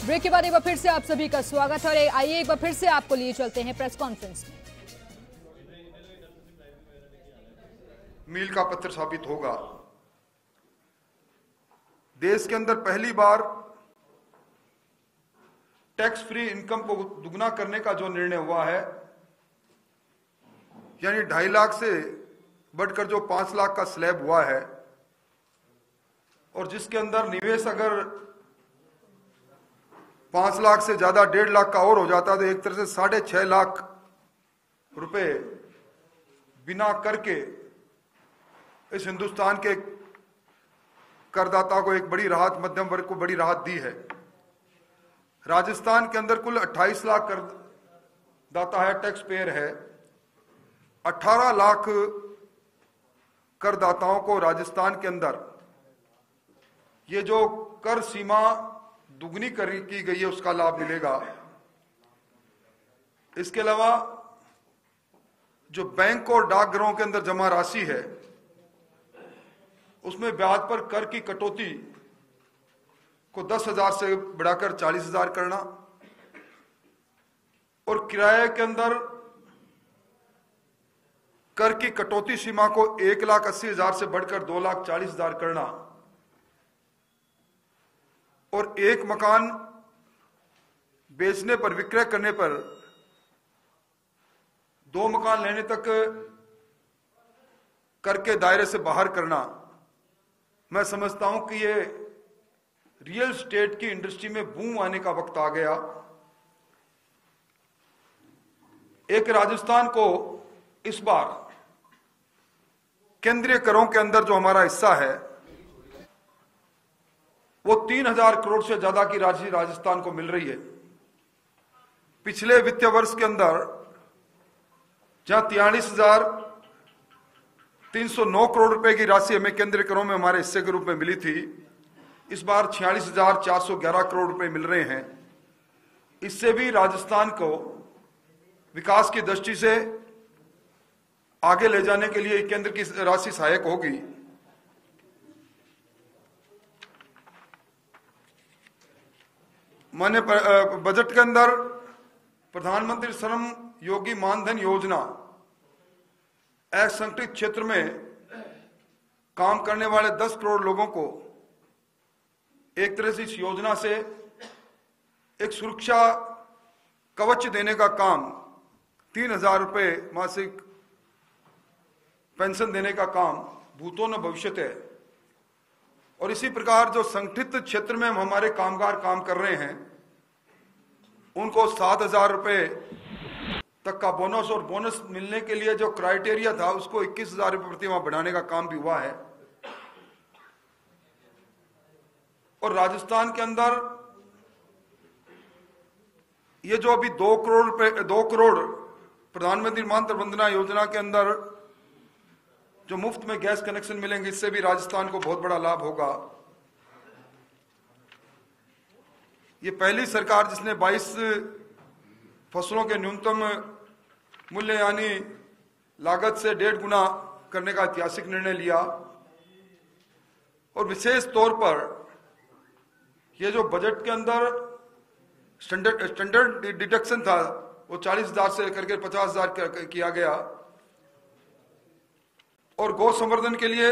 Break के बाद एक बार फिर से आप सभी का स्वागत है और आइए एक बार फिर से आपको लिए चलते हैं प्रेस कॉन्फ्रेंस में। मील का पत्थर साबित होगा। देश के अंदर पहली बार टैक्स फ्री इनकम को दुगना करने का जो निर्णय हुआ है, यानी 2.5 लाख से बढ़कर जो 5 लाख का स्लैब हुआ है, और जिसके अंदर निवेश अगर 5 लाख से ज्यादा 1.5 लाख का और हो जाता तो एक तरह से 6.5 लाख रुपए बिना करके इस हिंदुस्तान के करदाता को एक बड़ी राहत, मध्यम वर्ग को बड़ी राहत दी है। राजस्थान के अंदर कुल 28 लाख करदाता है, टैक्स पेयर है। 18 लाख करदाताओं को राजस्थान के अंदर ये जो कर सीमा दुगनी की गई है उसका लाभ मिलेगा। इसके अलावा जो बैंक और डाकघरों के अंदर जमा राशि है उसमें ब्याज पर कर की कटौती को 10,000 से बढ़ाकर 40,000 करना, और किराए के अंदर कर की कटौती सीमा को 1,80,000 से बढ़कर 2,40,000 करना, और एक मकान बेचने पर, विक्रय करने पर 2 मकान लेने तक कर के दायरे से बाहर करना। मैं समझता हूं कि ये रियल एस्टेट की इंडस्ट्री में बूम आने का वक्त आ गया। एक राजस्थान को इस बार केंद्रीय करों के अंदर जो हमारा हिस्सा है वो 3,000 करोड़ से ज्यादा की राशि राजस्थान को मिल रही है। पिछले वित्तीय वर्ष के अंदर जहां 43,309 करोड़ रुपए की राशि हमें केंद्रीय करों में हमारे हिस्से के रूप में मिली थी, इस बार 46,411 करोड़ रुपए मिल रहे हैं। इससे भी राजस्थान को विकास की दृष्टि से आगे ले जाने के लिए केंद्र की राशि सहायक होगी। माने बजट के अंदर प्रधानमंत्री श्रम योगी मानधन योजना असंगठित क्षेत्र में काम करने वाले 10 करोड़ लोगों को एक तरह से इस योजना से एक सुरक्षा कवच देने का काम, 3,000 रुपए मासिक पेंशन देने का काम भूतो न भविष्यत है। और इसी प्रकार जो संगठित क्षेत्र में हमारे कामगार काम कर रहे हैं उनको 7,000 रुपए तक का बोनस, और बोनस मिलने के लिए जो क्राइटेरिया था उसको 21,000 रुपए प्रति माह बढ़ाने का काम भी हुआ है। और राजस्थान के अंदर ये जो अभी 2 करोड़ प्रधानमंत्री मातृ वंदना योजना के अंदर जो मुफ्त में गैस कनेक्शन मिलेंगे, इससे भी राजस्थान को बहुत बड़ा लाभ होगा। ये पहली सरकार जिसने 22 फसलों के न्यूनतम मूल्य यानी लागत से 1.5 गुना करने का ऐतिहासिक निर्णय लिया। और विशेष तौर पर ये जो बजट के अंदर स्टैंडर्ड डिडक्शन था वो 40,000 से करके 50,000 किया गया, और गौ संवर्धन के लिए